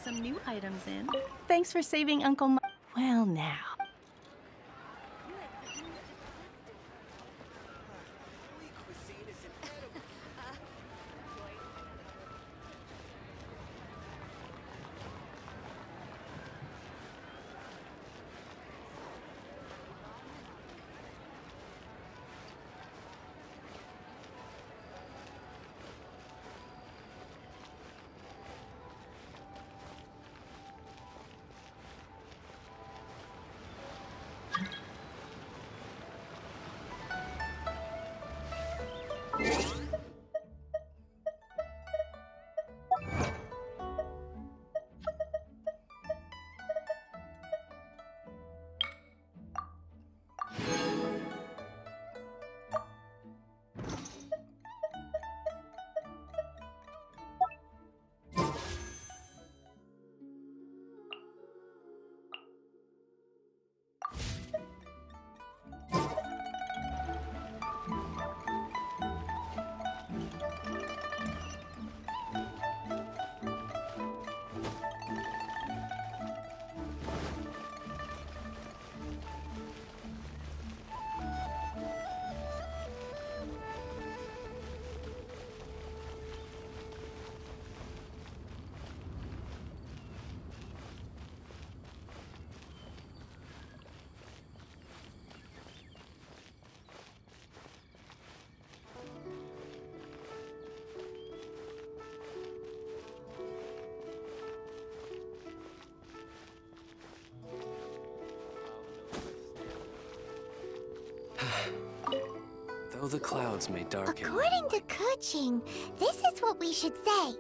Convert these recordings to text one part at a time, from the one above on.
some new items in. Thanks for saving Uncle Ma. Well, now. Though the clouds may darken. According to Kuching, this is what we should say.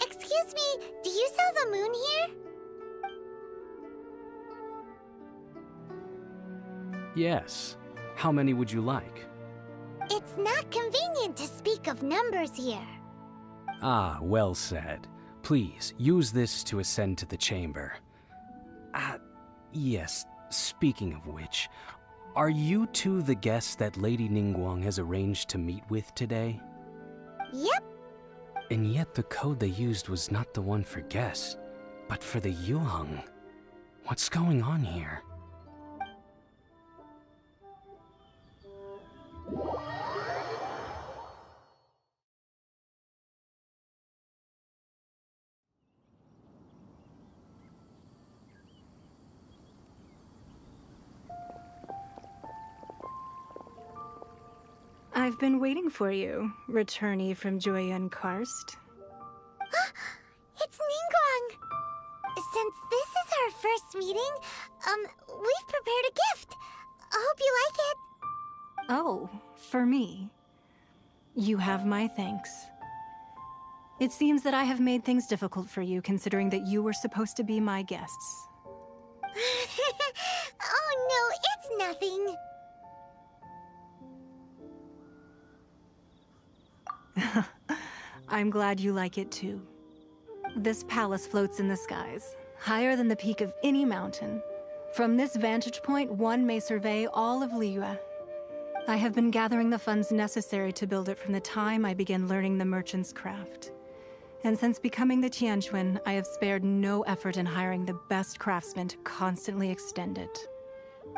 Excuse me, do you sell the moon here? Yes. How many would you like? It's not convenient to speak of numbers here. Ah, well said. Please, use this to ascend to the chamber. Yes, speaking of which, are you two the guests that Lady Ningguang has arranged to meet with today? Yep. And yet the code they used was not the one for guests, but for the Yuheng. What's going on here? I've been waiting for you, returnee from Joyun Karst. It's Ningguang! Since this is our first meeting, we've prepared a gift. I hope you like it. Oh, for me. You have my thanks. It seems that I have made things difficult for you, considering that you were supposed to be my guests. Oh no, it's nothing. I'm glad you like it too. This palace floats in the skies, higher than the peak of any mountain. From this vantage point, one may survey all of Liyue. I have been gathering the funds necessary to build it from the time I began learning the merchant's craft. And since becoming the Tianquan, I have spared no effort in hiring the best craftsmen to constantly extend it.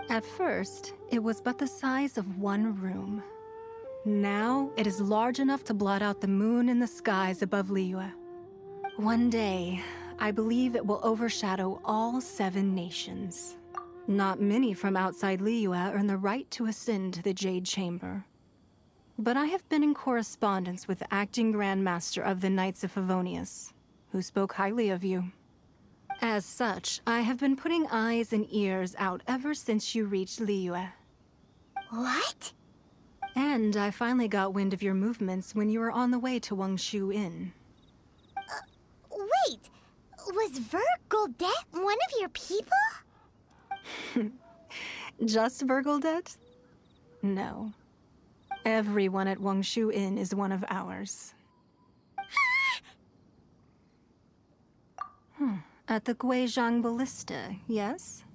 At first, it was but the size of one room. Now, it is large enough to blot out the moon in the skies above Liyue. One day, I believe it will overshadow all 7 nations. Not many from outside Liyue earn the right to ascend to the Jade Chamber. But I have been in correspondence with the acting Grand Master of the Knights of Favonius, who spoke highly of you. As such, I have been putting eyes and ears out ever since you reached Liyue. What? And I finally got wind of your movements when you were on the way to Wangshu Inn. Wait! Was Vergoldet one of your people? Just Vergoldet? No. Everyone at Wangshu Inn is one of ours. At the Guizhang Ballista, yes?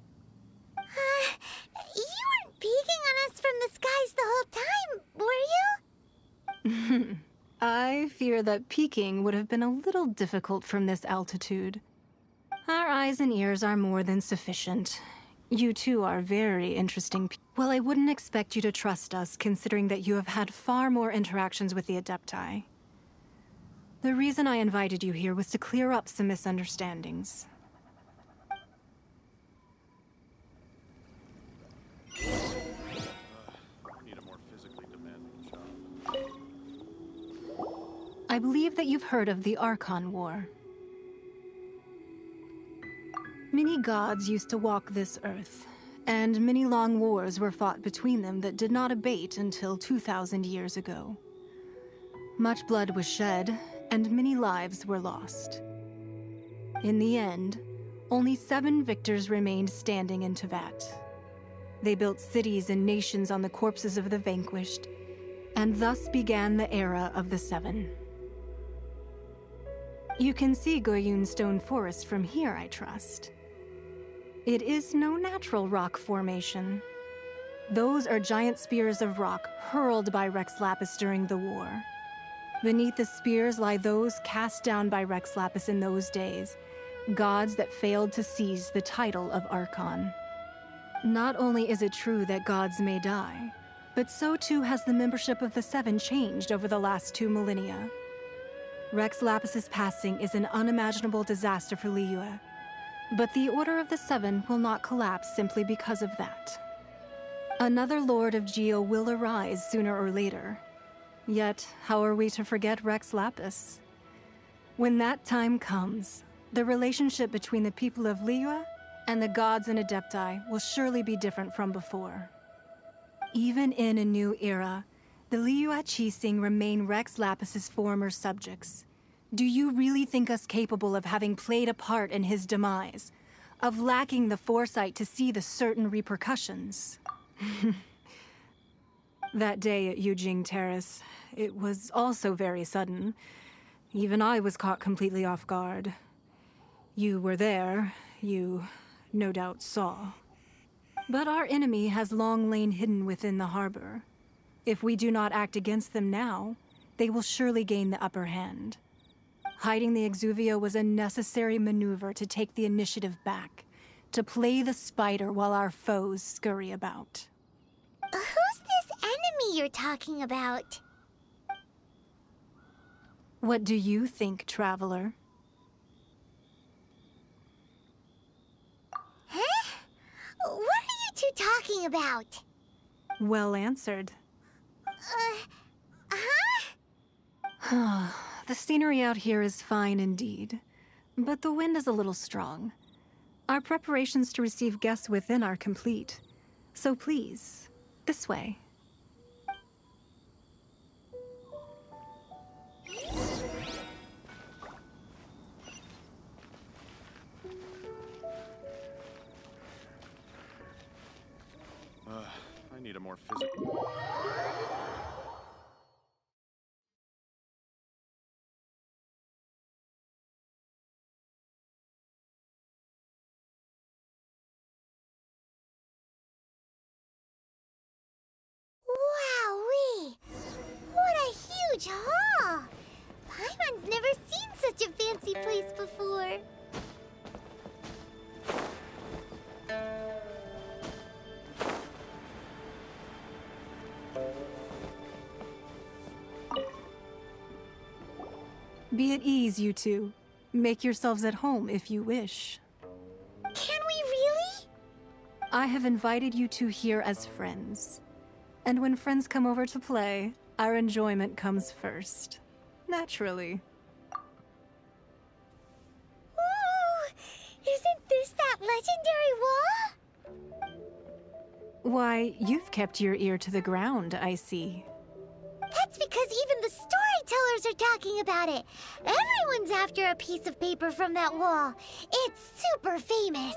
You weren't peeking on us from the skies the whole time, were you? I fear that peeking would have been a little difficult from this altitude. eyes and ears are more than sufficient. You two are very interesting. Well, I wouldn't expect you to trust us, considering that you have had far more interactions with the Adepti. The reason I invited you here was to clear up some misunderstandings. I need a more physically demanding job. I believe that you've heard of the Archon War. Many gods used to walk this earth, and many long wars were fought between them that did not abate until 2,000 years ago. Much blood was shed, and many lives were lost. In the end, only 7 victors remained standing in Tevat. They built cities and nations on the corpses of the vanquished, and thus began the era of the 7. You can see Goyun Stone Forest from here, I trust. It is no natural rock formation. Those are giant spears of rock hurled by Rex Lapis during the war. Beneath the spears lie those cast down by Rex Lapis in those days, gods that failed to seize the title of Archon. Not only is it true that gods may die, but so too has the membership of the 7 changed over the last 2 millennia. Rex Lapis's passing is an unimaginable disaster for Liyue, but the Order of the 7 will not collapse simply because of that. Another Lord of Geo will arise sooner or later. Yet, how are we to forget Rex Lapis? When that time comes, the relationship between the people of Liyue and the gods and Adepti will surely be different from before. Even in a new era, the Liyue Qixing remain Rex Lapis's former subjects. Do you really think us capable of having played a part in his demise? Of lacking the foresight to see the certain repercussions? That day at Yujing Terrace, it was also very sudden. Even I was caught completely off guard. You were there, you no doubt saw. But our enemy has long lain hidden within the harbor. If we do not act against them now, they will surely gain the upper hand. Hiding the Exuvio was a necessary maneuver to take the initiative back, to play the spider while our foes scurry about. Who's this enemy you're talking about? What do you think, traveler? Huh? What are you two talking about? Well answered. Huh? The scenery out here is fine indeed, but the wind is a little strong. Our preparations to receive guests within are complete, so please, this way. I need a more physical... Wowee! What a huge hall! Paimon's never seen such a fancy place before. Be at ease, you two. Make yourselves at home if you wish. Can we really? I have invited you two here as friends. And when friends come over to play, our enjoyment comes first. Naturally. Ooh! Isn't this that legendary wall? Why, you've kept your ear to the ground, I see. That's because even the storytellers are talking about it. Everyone's after a piece of paper from that wall. It's super famous.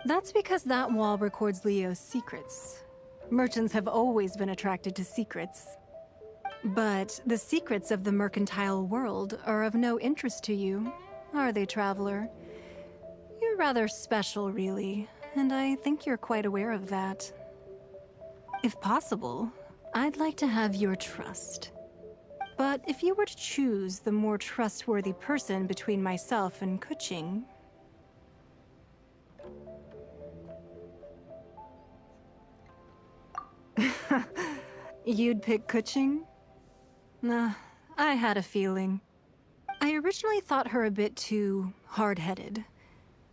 That's because that wall records Leo's secrets. Merchants have always been attracted to secrets. But the secrets of the mercantile world are of no interest to you, are they, traveler? You're rather special, really, and I think you're quite aware of that. If possible, I'd like to have your trust. But if you were to choose the more trustworthy person between myself and Kuching, You'd pick Kuching? Nah, I had a feeling. I originally thought her a bit too hard-headed.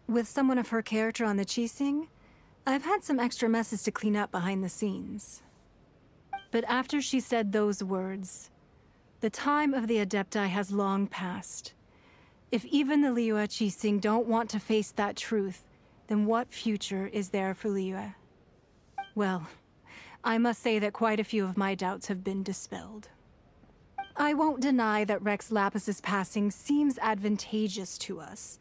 With someone of her character on the Qixing, I've had some extra messes to clean up behind the scenes. But after she said those words, the time of the Adepti has long passed. If even the Liyue Qixing don't want to face that truth, then what future is there for Liyue? Well, I must say that quite a few of my doubts have been dispelled. I won't deny that Rex Lapis's passing seems advantageous to us.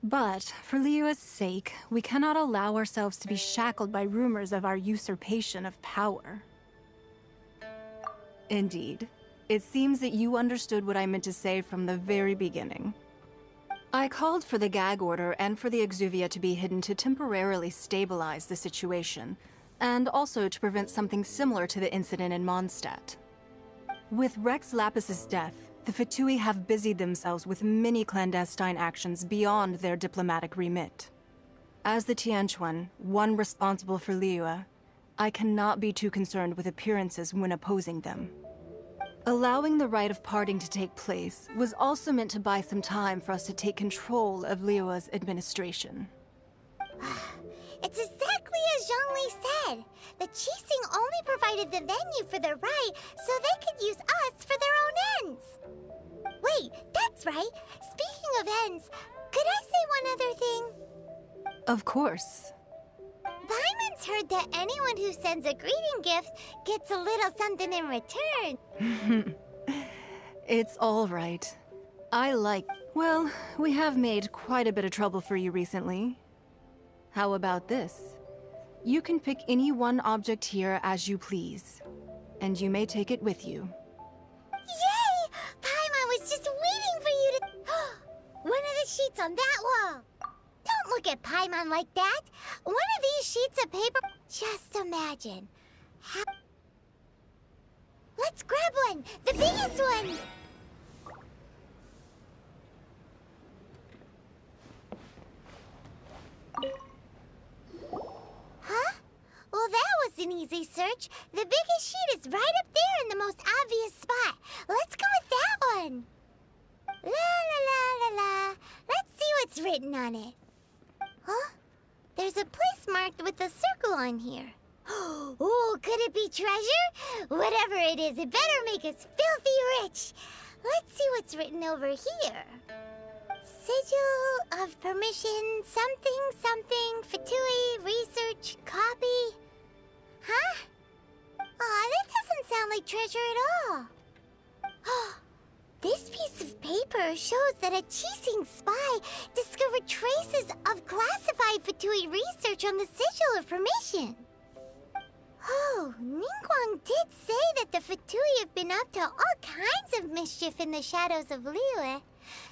But, for Liyue's sake, we cannot allow ourselves to be shackled by rumors of our usurpation of power. Indeed. It seems that you understood what I meant to say from the very beginning. I called for the gag order and for the Exuvia to be hidden to temporarily stabilize the situation, and also to prevent something similar to the incident in Mondstadt. With Rex Lapis's death, the Fatui have busied themselves with many clandestine actions beyond their diplomatic remit. As the Tianquan, one responsible for Liyue, I cannot be too concerned with appearances when opposing them. Allowing the rite of parting to take place was also meant to buy some time for us to take control of Liyue's administration. It's exactly as Zhongli said. The Qixing only provided the venue for the rite so they could use us for their own ends. Wait, that's right. Speaking of ends, could I say one other thing? Of course. Paimon's heard that anyone who sends a greeting gift gets a little something in return. It's all right. Well, we have made quite a bit of trouble for you recently. How about this? You can pick any one object here as you please, and you may take it with you. Yay! Paimon was just waiting for you to... One of the sheets on that wall! Don't look at Paimon like that! One of these sheets of paper... Just imagine. Let's grab one! The biggest one! Huh? Well, that was an easy search. The biggest sheet is right up there in the most obvious spot. Let's go with that one. La la la la la. Let's see what's written on it. Huh? There's a place marked with a circle on here. Oh, could it be treasure? Whatever it is, it better make us filthy rich. Let's see what's written over here. Sigil of permission, something, something, Fatui, research, copy. Huh? Aw, that doesn't sound like treasure at all. This piece of paper shows that a Qixing spy discovered traces of classified Fatui research on the Sigil of Permission. Oh, Ningguang did say that the Fatui have been up to all kinds of mischief in the shadows of Liyue.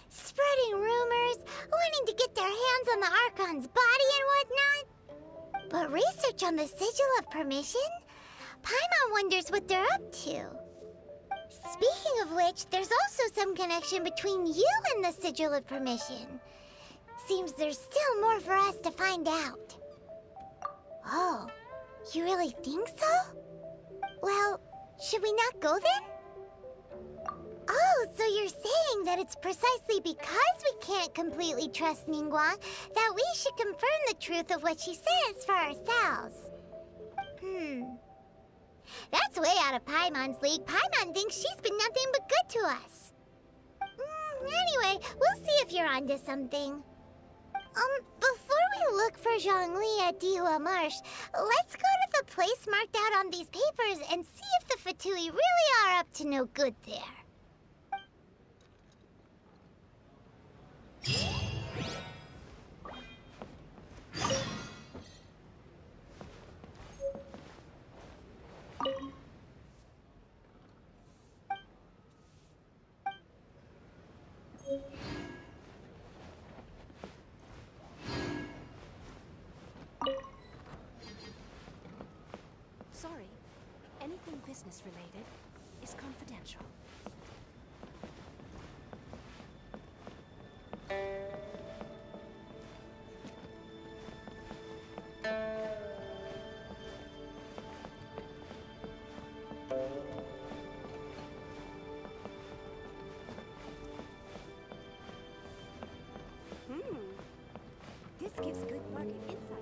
Spreading rumors, wanting to get their hands on the Archon's body and whatnot. But research on the Sigil of Permission? Paimon wonders what they're up to. Speaking of which, there's also some connection between you and the Sigil of Permission. Seems there's still more for us to find out. Oh, you really think so? Well, should we not go then? Oh, so you're saying that it's precisely because we can't completely trust Ningguang that we should confirm the truth of what she says for ourselves. That's way out of Paimon's league. Paimon thinks she's been nothing but good to us. Anyway, we'll see if you're onto something. Before we look for Zhongli at Dihua Marsh, let's go to the place marked out on these papers and see if the Fatui really are up to no good there. Sorry, anything business related is confidential. gives good market insight.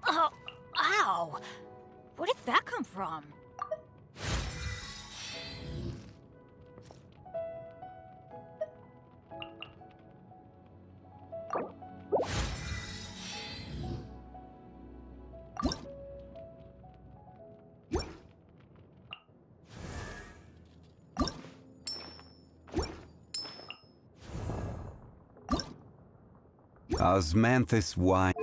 Oh, ow! Where did that come from? Osmanthus wine.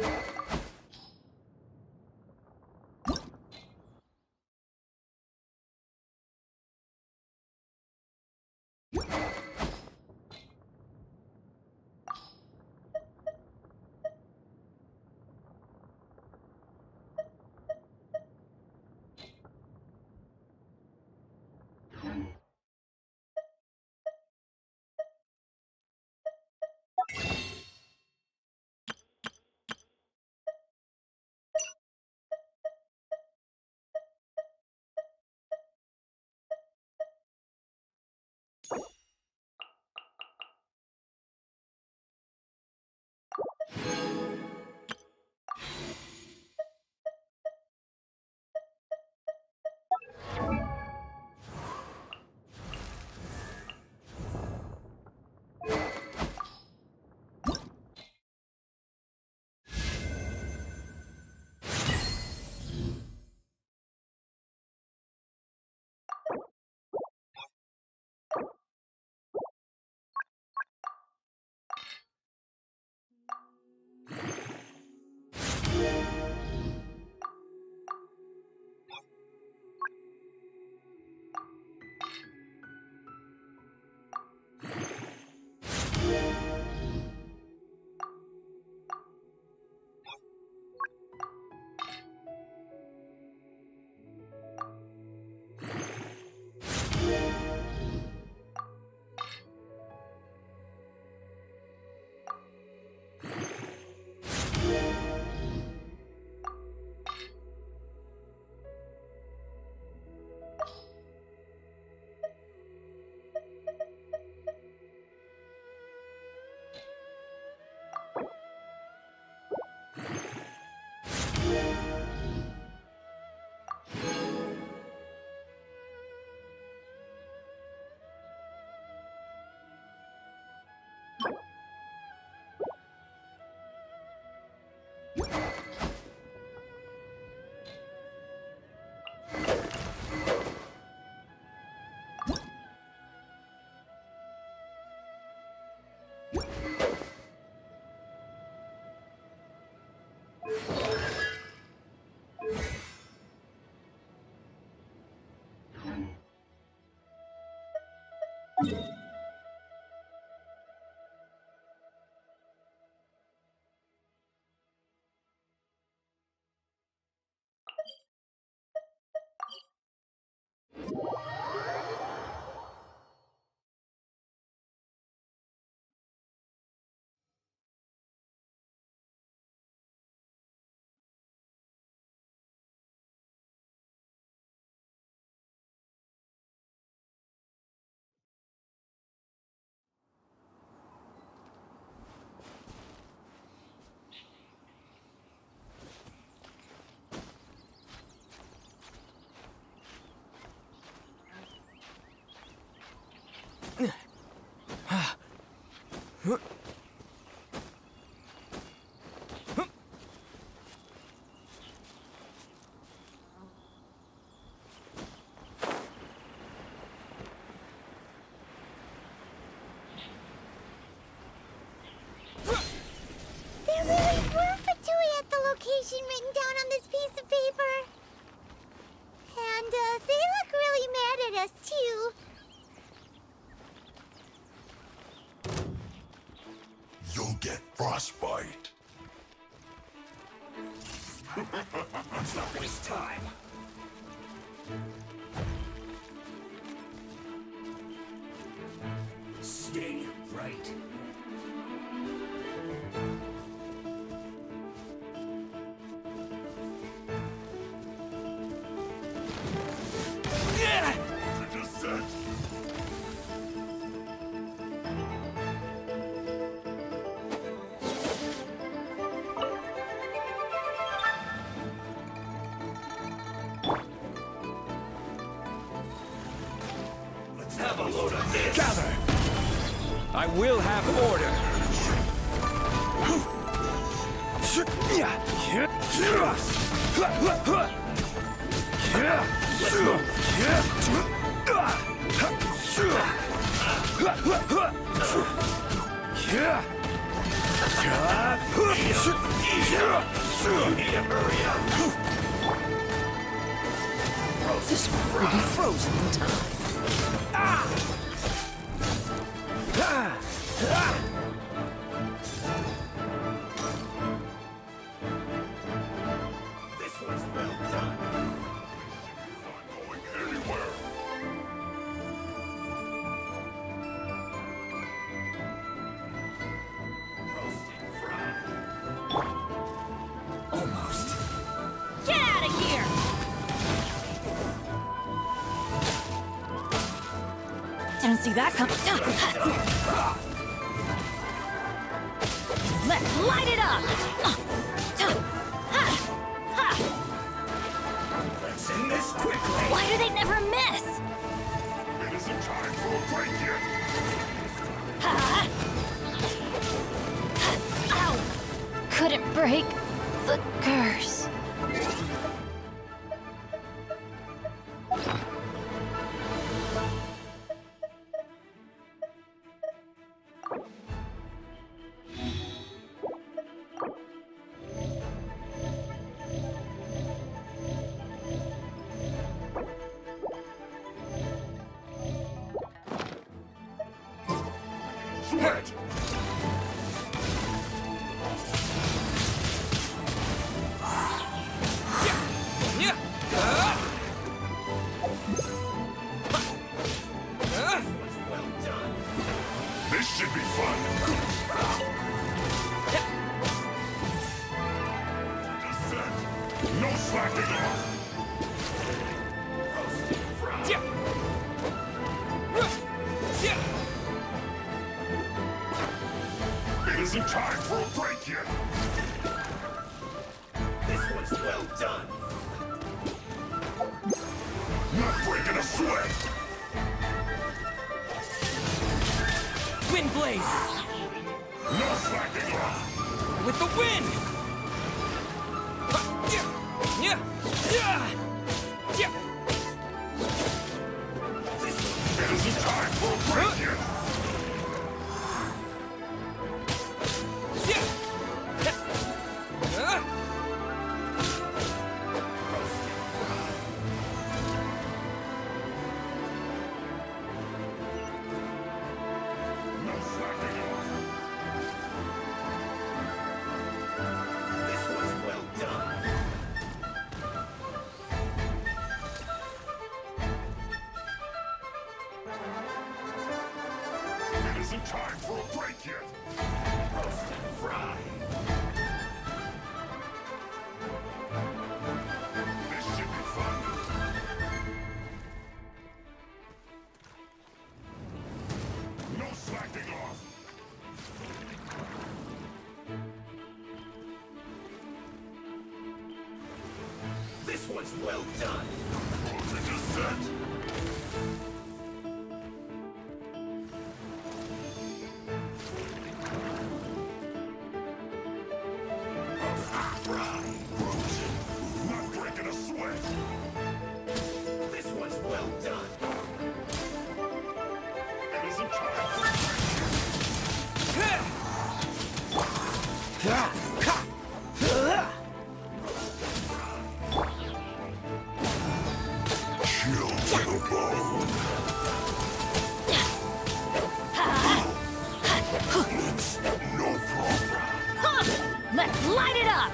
There really were Fatui at the location written down on this piece of paper. And they look really mad at us, too. You'll get frostbite. Let's not waste time. Stay right. The descent. Let's have a load of this. Gather! I will have order. This one will be frozen in time. This one's well done. Not going anywhere. Roasted fried. Almost. Get out of here! Didn't see that coming. Let's light it up! Let's end this quickly. Why do they never miss? It isn't time for a break yet. Ow! Couldn't break the curse. Sweat. This should be fun. Descent. No slacking off. Roasted fried. It isn't time for a break yet. This one's well done. Not breaking a sweat. Wind Blaze! No slacking off. With the wind! It isn't time for a break yet. No slacking off. This was well done. It isn't time for a break yet. Roasted fried. This should be fun. No slacking off. This one's well done. The descent. No problem. Let's light it up!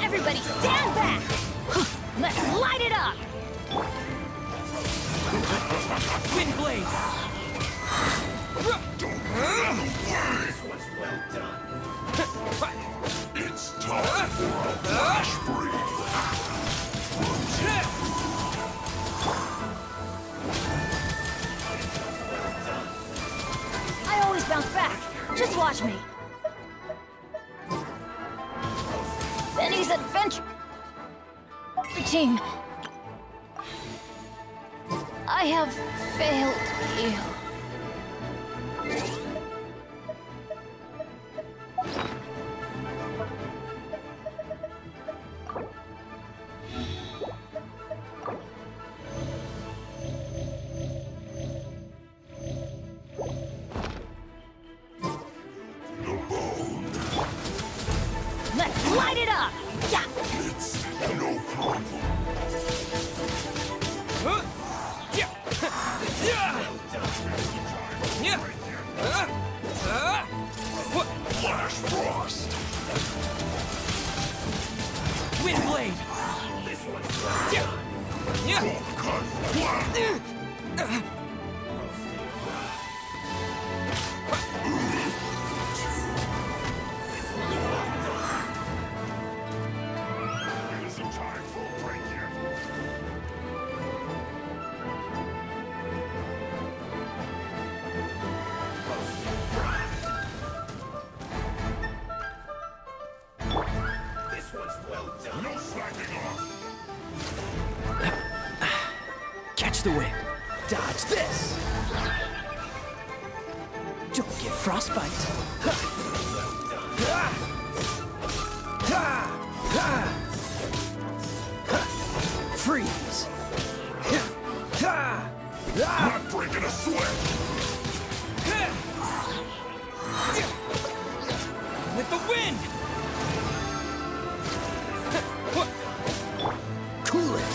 Everybody stand back! Let's light it up! Wind blade! It's time for a flash freeze. I always bounce back. Just watch me. Benny's adventure team. I have failed you. Let's light it up! Yeah! It's no problem. Flash frost. Wind blade! Cut. It isn't time for a break yet. This one's well done. No slacking off. Catch the wind. Dodge this. Don't get frostbite. Freeze. Not breaking a sweat. With the wind! Cool it.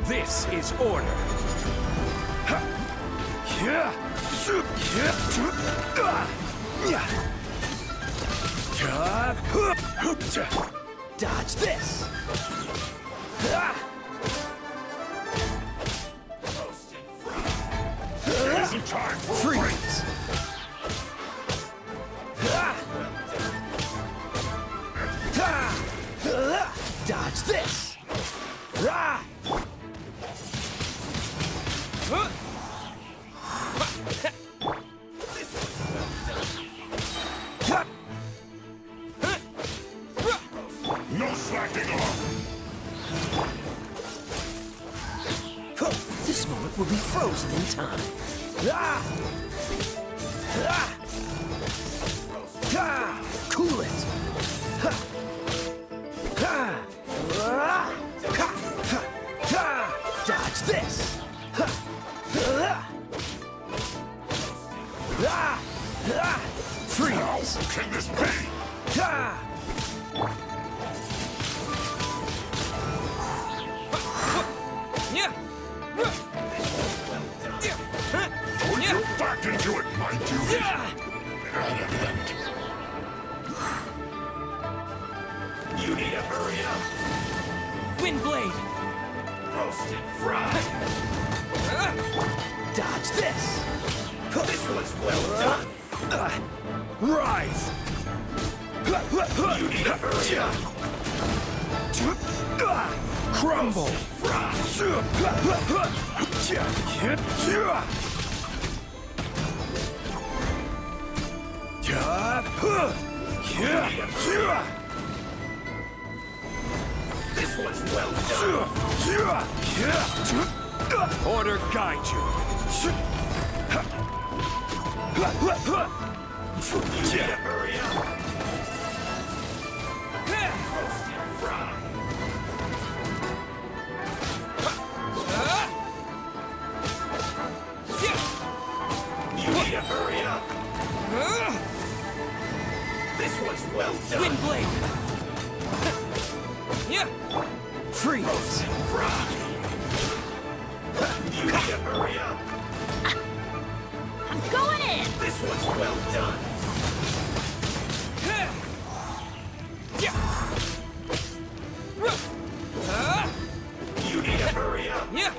This is order. Dodge this. It isn't time for a break. Freeze. Dodge this. No slacking off. This moment will be frozen in time. Cool it. Dodge this. Freeze. How can this be? Put your back into it, my duty. You need to hurry up. Wind blade! Roasted fried. Dodge this. This was well done. Rise. You need to hurry up. Crumble. This was well done. Order guide you. Yeah, hurry up! Roast and fry! You need to hurry up! This one's well done! Wind blade! Yeah! Freeze! Roast and fry! You need to hurry up! I'm going in! This one's well done! You need to hurry up! Yeah!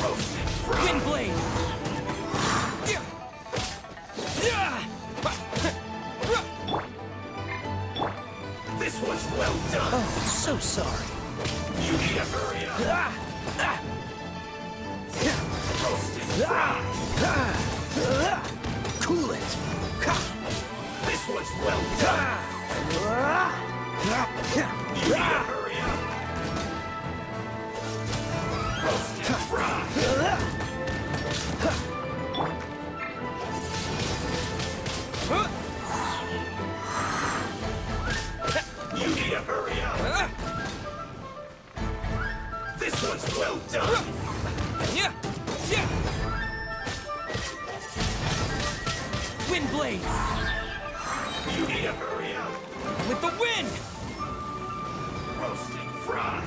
Roast and fry! Wind blade! This one's well done! Oh, so sorry. You need to hurry up! Roast and fry! Cool it. This one's well done! You need to hurry up! Roast and fry! You need to hurry up! This one's well done! Yeah! Yeah! Wind blade! You need to hurry up! With the wind! Roast and fry!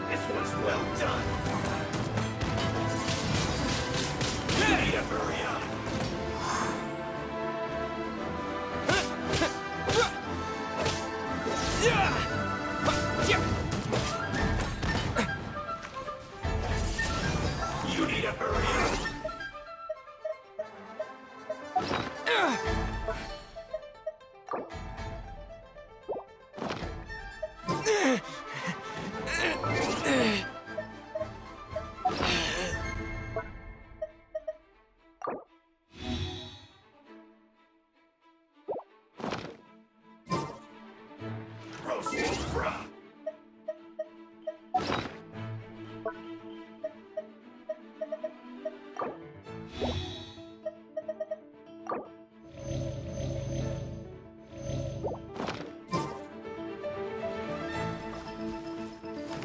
This one's well done! You need to hurry up! You need to hurry up! Roast and fry!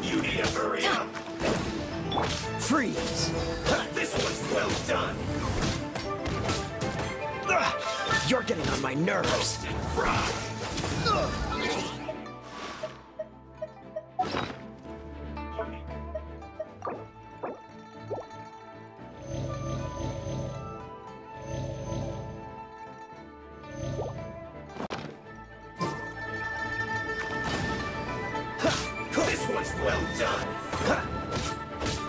You need to hurry up! Freeze! This one's well done! You're getting on my nerves. Roast and fry! This one's well done!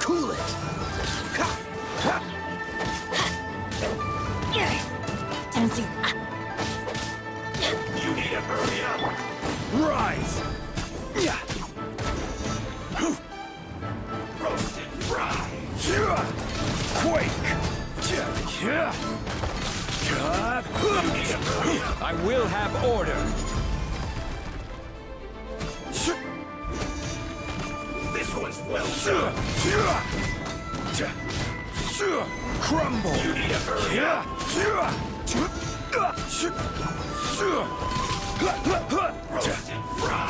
Cool it. Tennessee. You need to hurry up! Rise. Roast and fry! Quake. You need to hurry up! I will have order! This one's well done! Crumble. You need to hurry up! Roast and fry!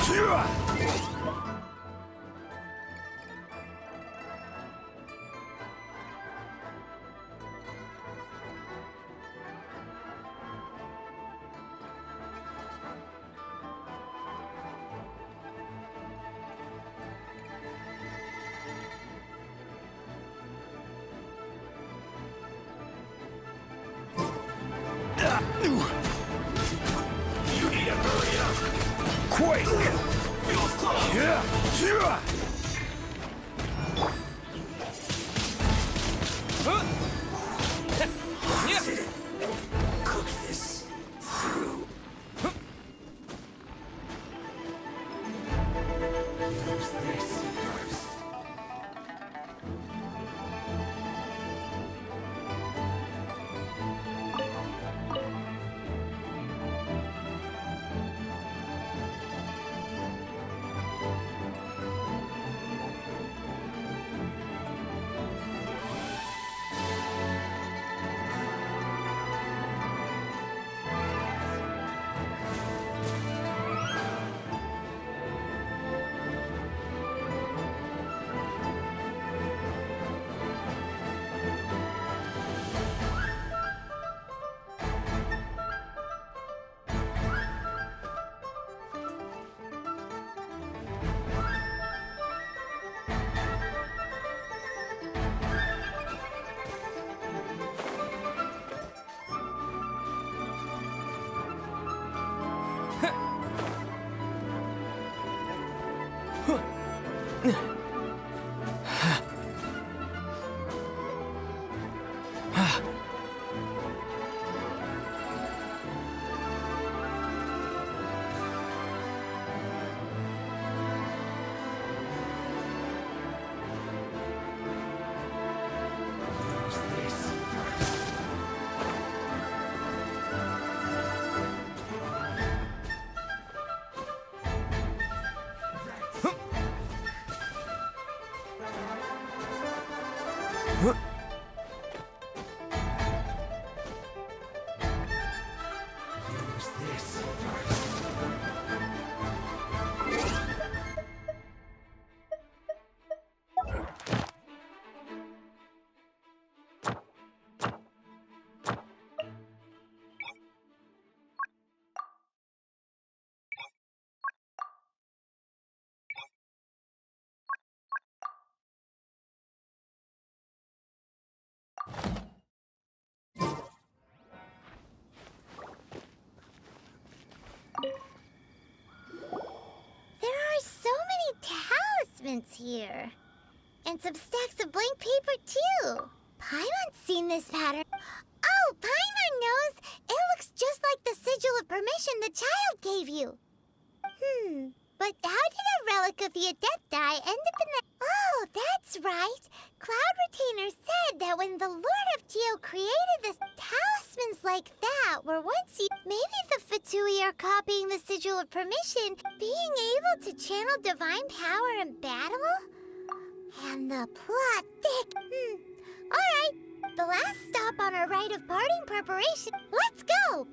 You need to hurry up! Quake. Feels close! Cook this through. Use this first. There are so many talismans here. And some stacks of blank paper, too. Paimon's seen this pattern. Oh, Paimon knows! It looks just like the sigil of permission the child gave you. But how did a relic of the Adepti end up in the... Oh, that's right. Cloud Retainer said that when the Lord of Geo created this, talismans like that were once used. Maybe the Fatui are copying the sigil of permission, being able to channel divine power in battle? And the plot thick. Alright, the last stop on our rite of parting preparation. Let's go!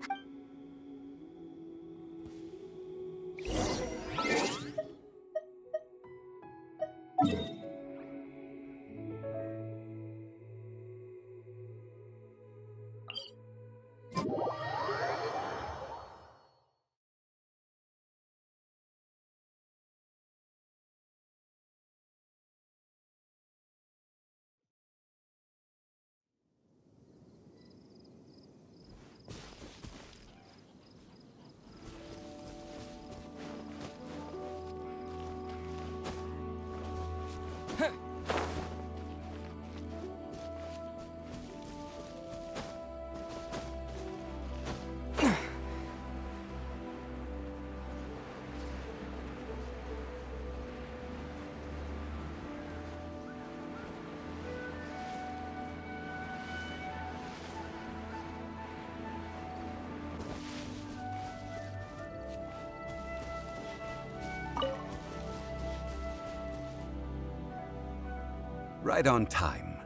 Right on time.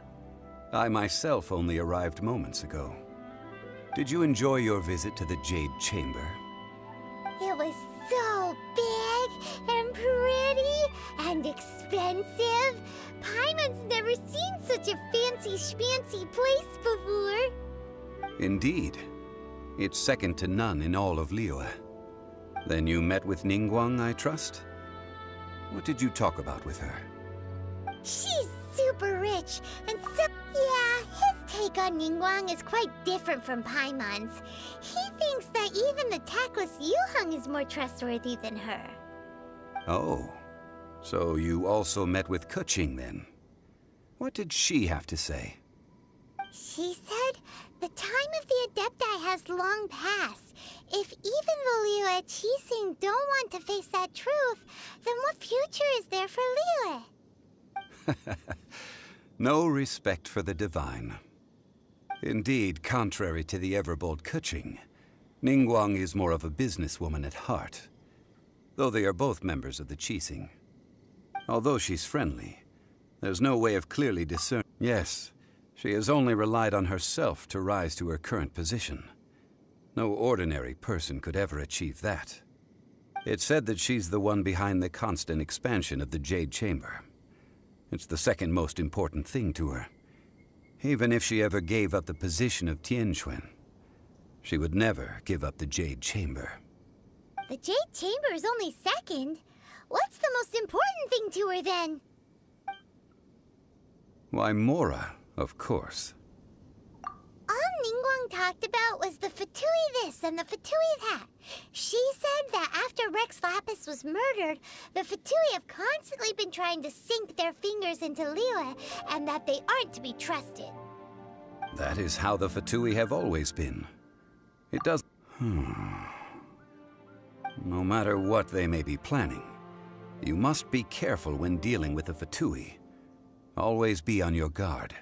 I myself only arrived moments ago. Did you enjoy your visit to the Jade Chamber? It was so big and pretty and expensive. Paimon's never seen such a fancy schmancy place before. Indeed. It's second to none in all of Liyue. Then you met with Ningguang, I trust? What did you talk about with her? She's super rich, and so... Yeah, his take on Ningguang is quite different from Paimon's. He thinks that even the tactless Yuheng is more trustworthy than her. Oh, so you also met with Keqing then? What did she have to say? She said the time of the Adepti has long passed. If even the Liyue Qixing don't want to face that truth, then what future is there for Liyue? No respect for the divine. Indeed, contrary to the ever-bold Keqing, Ningguang is more of a businesswoman at heart, though they are both members of the Qixing. Although she's friendly, there's no way of clearly discerning. Yes, she has only relied on herself to rise to her current position. No ordinary person could ever achieve that. It's said that she's the one behind the constant expansion of the Jade Chamber. It's the second most important thing to her. Even if she ever gave up the position of Tianquan, she would never give up the Jade Chamber. The Jade Chamber is only second. What's the most important thing to her, then? Why, Mora, of course. All Ningguang talked about was the Fatui this and the Fatui that. She said that after Rex Lapis was murdered, the Fatui have constantly been trying to sink their fingers into Liyue, and that they aren't to be trusted. That is how the Fatui have always been. It does... No matter what they may be planning, you must be careful when dealing with the Fatui. Always be on your guard.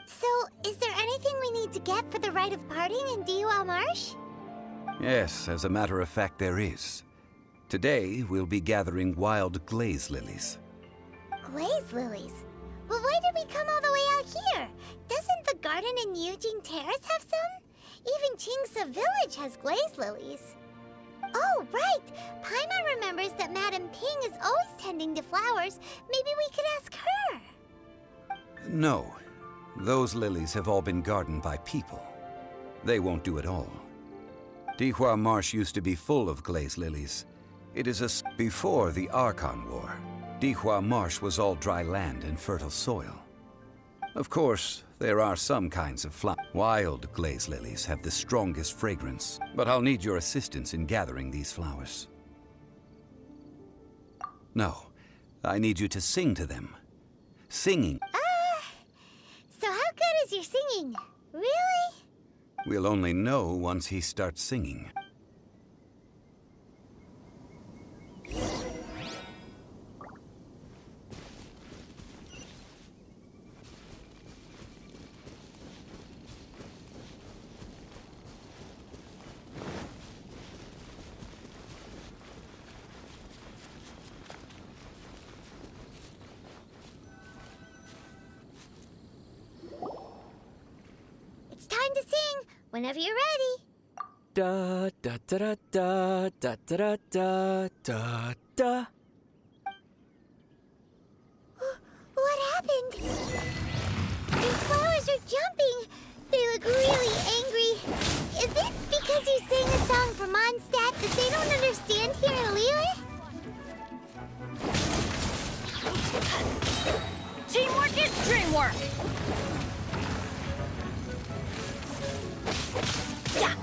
So, is there anything we need to get for the rite of parting in Diwa Marsh? Yes, as a matter of fact, there is. Today, we'll be gathering wild glaze lilies. Glaze lilies? Well, why did we come all the way out here. Doesn't the garden in Eugene Terrace have some? Even Chingsa Village has glaze lilies. Oh, right! Paimon remembers that Madame Ping is always tending to flowers. Maybe we could ask her. No. Those lilies have all been gardened by people. They won't do it all. Dihua Marsh used to be full of glaze lilies. It is before the Archon War. Dihua Marsh was all dry land and fertile soil. Of course, there are some kinds of wild glaze lilies have the strongest fragrance, but I'll need your assistance in gathering these flowers. No, I need you to sing to them. Singing. So how good is your singing? Really? We'll only know once he starts singing. It's time to sing, whenever you're ready. Da da da da da da da da da. What happened? These flowers are jumping. They look really angry. Is it because you sang a song for Mondstadt that they don't understand here in Liyue? Teamwork is dreamwork! Yeah!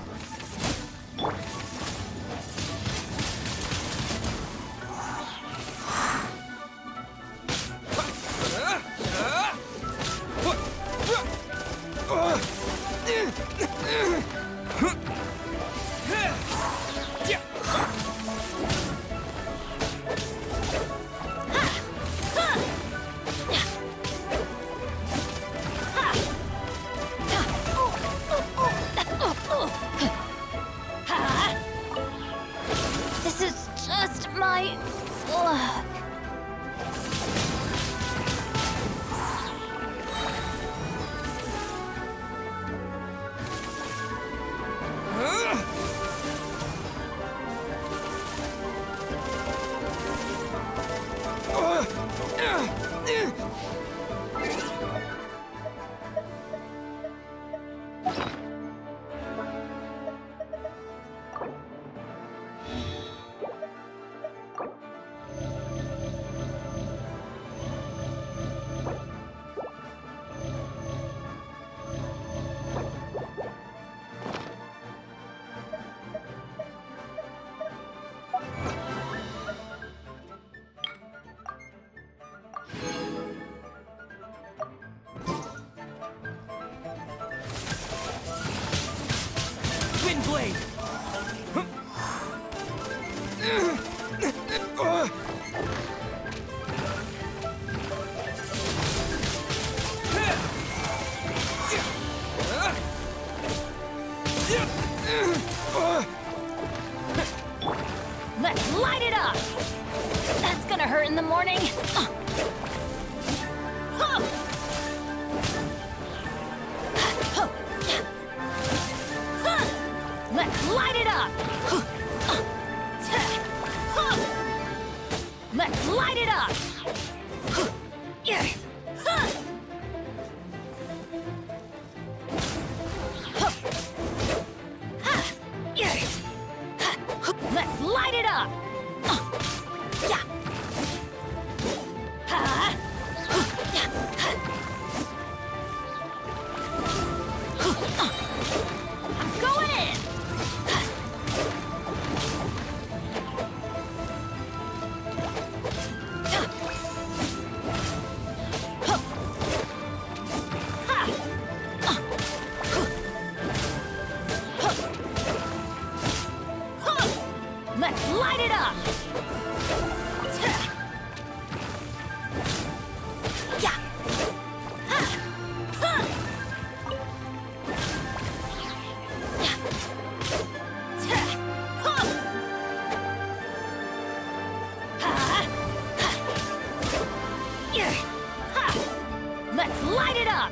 This is just my luck. Wind blade. Let's light it up! That's gonna hurt in the morning. Let's light it up! Let's light it up! Let's light it up! I'm going in! Let's light it up! Let's Light it up!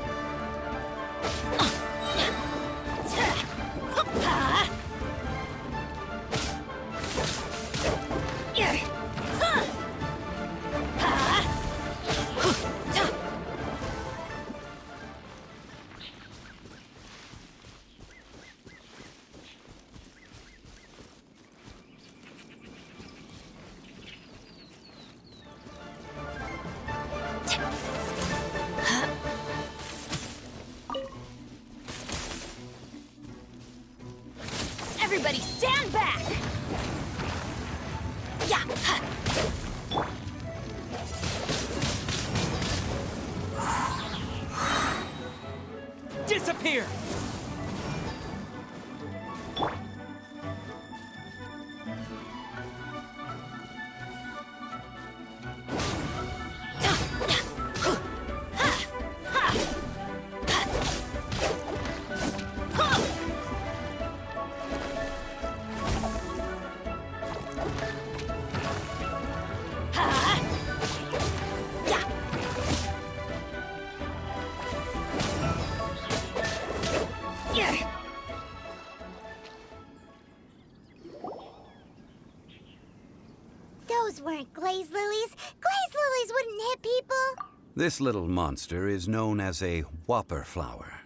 Everybody stand back! Yeah! Disappear! Those weren't glaze lilies. Glaze lilies wouldn't hit people. This little monster is known as a whopper flower.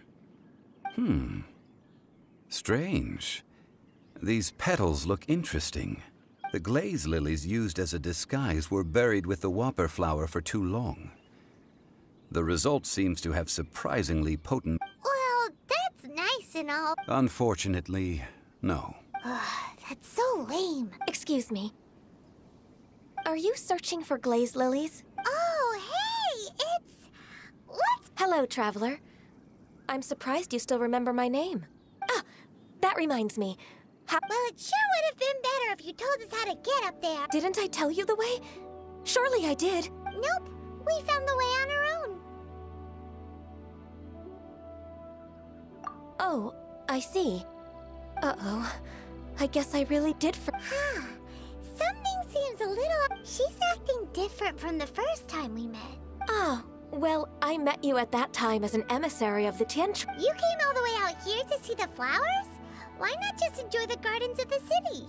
Strange. These petals look interesting. The glaze lilies used as a disguise were buried with the whopper flower for too long. The result seems to have surprisingly potent... Well, that's nice and all. Unfortunately, no. That's so lame. Excuse me. Are you searching for glaze lilies? Oh, hey! What's... Hello, traveler. I'm surprised you still remember my name. Ah, that reminds me. Well, it sure would have been better if you told us how to get up there. Didn't I tell you the way? Surely I did. Nope. We found the way on our own. Oh, I see. Uh-oh. I guess I really did Something seems a little... She's acting different from the first time we met. Ah, well, I met you at that time as an emissary of the Tianchu. You came all the way out here to see the flowers? Why not just enjoy the gardens of the city?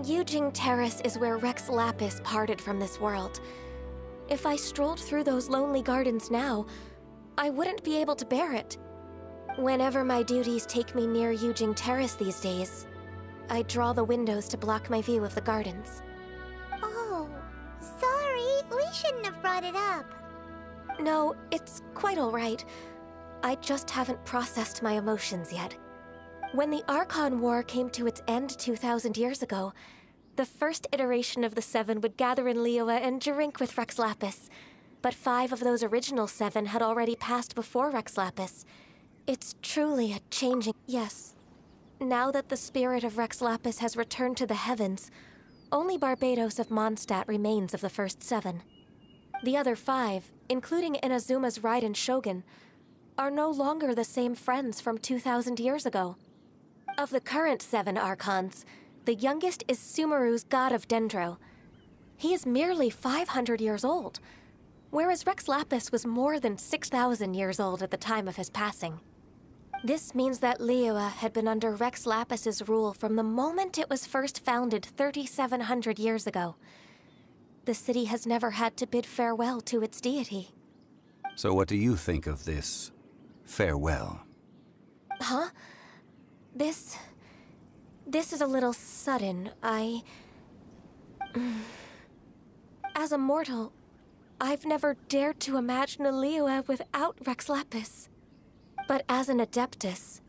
Yujing Terrace is where Rex Lapis parted from this world. If I strolled through those lonely gardens now, I wouldn't be able to bear it. Whenever my duties take me near Yujing Terrace these days, I draw the windows to block my view of the gardens. Oh, sorry. We shouldn't have brought it up. No, it's quite all right. I just haven't processed my emotions yet. When the Archon War came to its end 2,000 years ago, the first iteration of the Seven would gather in Liyue and drink with Rex Lapis. But 5 of those original 7 had already passed before Rex Lapis. It's truly a changing... Yes. Now that the spirit of Rex Lapis has returned to the heavens, only Barbados of Mondstadt remains of the first 7. The other 5, including Inazuma's Raiden Shogun, are no longer the same friends from 2,000 years ago. Of the current 7 Archons, the youngest is Sumeru's god of Dendro. He is merely 500 years old, whereas Rex Lapis was more than 6,000 years old at the time of his passing. This means that Liyue had been under Rex Lapis's rule from the moment it was first founded 3,700 years ago. The city has never had to bid farewell to its deity. So what do you think of this farewell? Huh? This is a little sudden. As a mortal, I've never dared to imagine a Liyue without Rex Lapis. But as an Adeptus,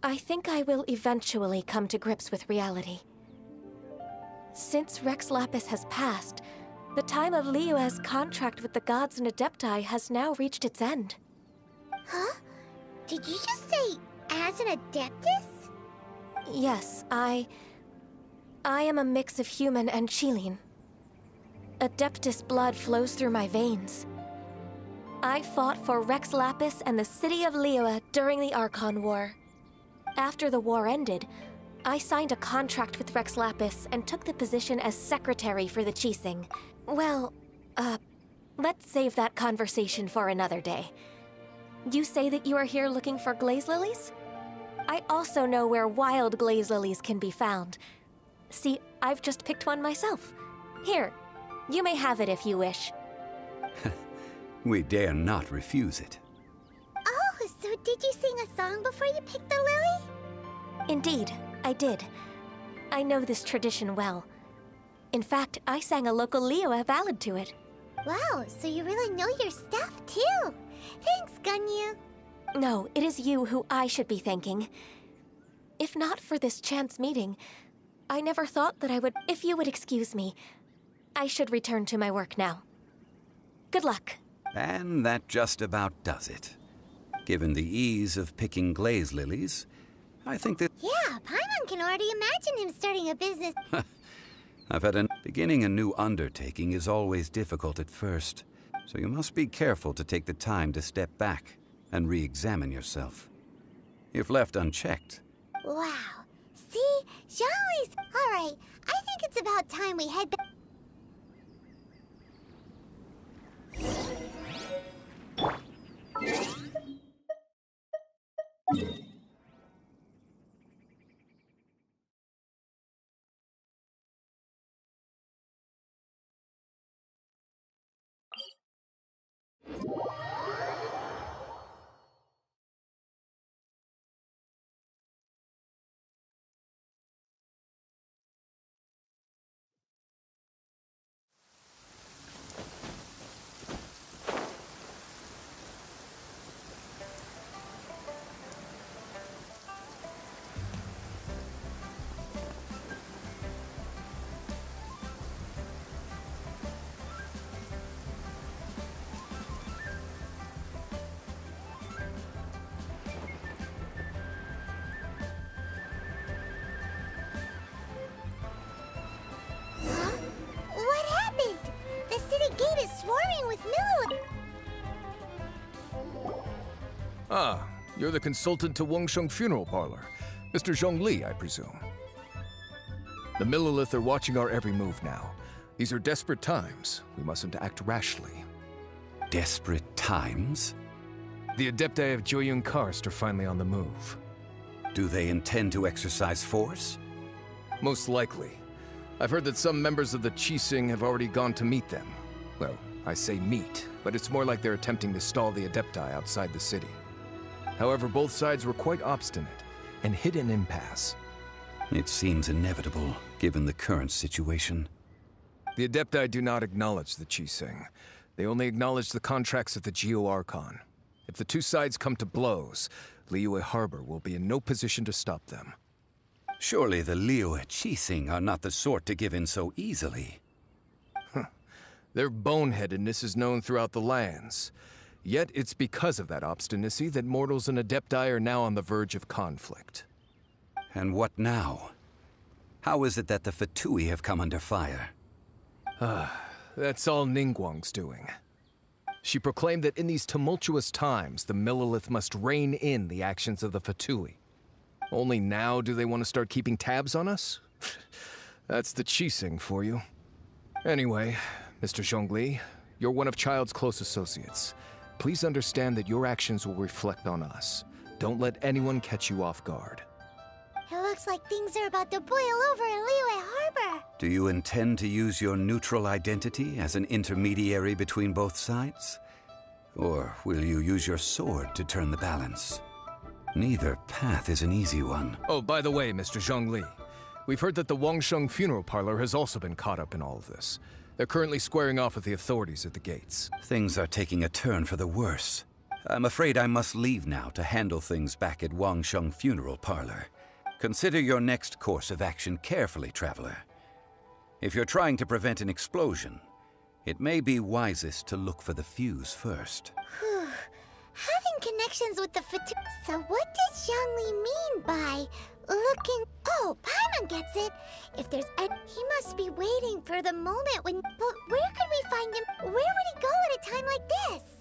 I think I will eventually come to grips with reality. Since Rex Lapis has passed, the time of Liyue's contract with the gods and Adepti has now reached its end. Huh? Did you just say, as an Adeptus? Yes, I am a mix of human and Qilin. Adeptus blood flows through my veins. I fought for Rex Lapis and the city of Liyue during the Archon War. After the war ended, I signed a contract with Rex Lapis and took the position as secretary for the Qixing. Well, let's save that conversation for another day. You say that you are here looking for glaze lilies? I also know where wild glaze lilies can be found. See, I've just picked one myself. Here, you may have it if you wish. We dare not refuse it. Oh, so did you sing a song before you picked the lily? Indeed, I did. I know this tradition well. In fact, I sang a local Liyue ballad to it. Wow, so you really know your stuff, too. Thanks, Ganyu. No, it is you who I should be thanking. If not for this chance meeting, I never thought that I would... If you would excuse me, I should return to my work now. Good luck. And that just about does it. Given the ease of picking glaze lilies, I think that... Yeah, Paimon can already imagine him starting a business. Beginning a new undertaking is always difficult at first, so you must be careful to take the time to step back and re-examine yourself. If left unchecked... Wow. See? Zhongli's... Alright, I think it's about time we head back... Ah, you're the consultant to Wangsheng Funeral Parlor. Mr. Zhongli, I presume. The Millilith are watching our every move now. These are desperate times. We mustn't act rashly. Desperate times? The Adepti of Joyun Karst are finally on the move. Do they intend to exercise force? Most likely. I've heard that some members of the Qixing have already gone to meet them. Well, I say meet, but it's more like they're attempting to stall the Adepti outside the city. However, both sides were quite obstinate and hit an impasse. It seems inevitable, given the current situation. The Adepti do not acknowledge the Qixing. They only acknowledge the contracts of the Geo-Archon. If the two sides come to blows, Liyue Harbor will be in no position to stop them. Surely the Liyue Qixing are not the sort to give in so easily. Their boneheadedness is known throughout the lands. Yet it's because of that obstinacy that mortals and Adepti are now on the verge of conflict. And what now? How is it that the Fatui have come under fire? That's all Ningguang's doing. She proclaimed that in these tumultuous times, the Millilith must rein in the actions of the Fatui. Only now do they want to start keeping tabs on us? That's the Qixing for you. Anyway, Mr. Zhongli, you're one of Child's close associates. Please understand that your actions will reflect on us. Don't let anyone catch you off guard. It looks like things are about to boil over in Liyue Harbor. Do you intend to use your neutral identity as an intermediary between both sides? Or will you use your sword to turn the balance? Neither path is an easy one. Oh, by the way, Mr. Zhongli, we've heard that the Wangsheng Funeral Parlor has also been caught up in all of this. They're currently squaring off with the authorities at the gates. Things are taking a turn for the worse. I'm afraid I must leave now to handle things back at Wangsheng Funeral Parlor. Consider your next course of action carefully, Traveler. If you're trying to prevent an explosion, it may be wisest to look for the fuse first. Having connections with the Fatui... So what does Zhongli mean by looking... Oh, Paimon gets it. If there's a... He must be waiting for the moment when... But where could we find him? Where would he go at a time like this?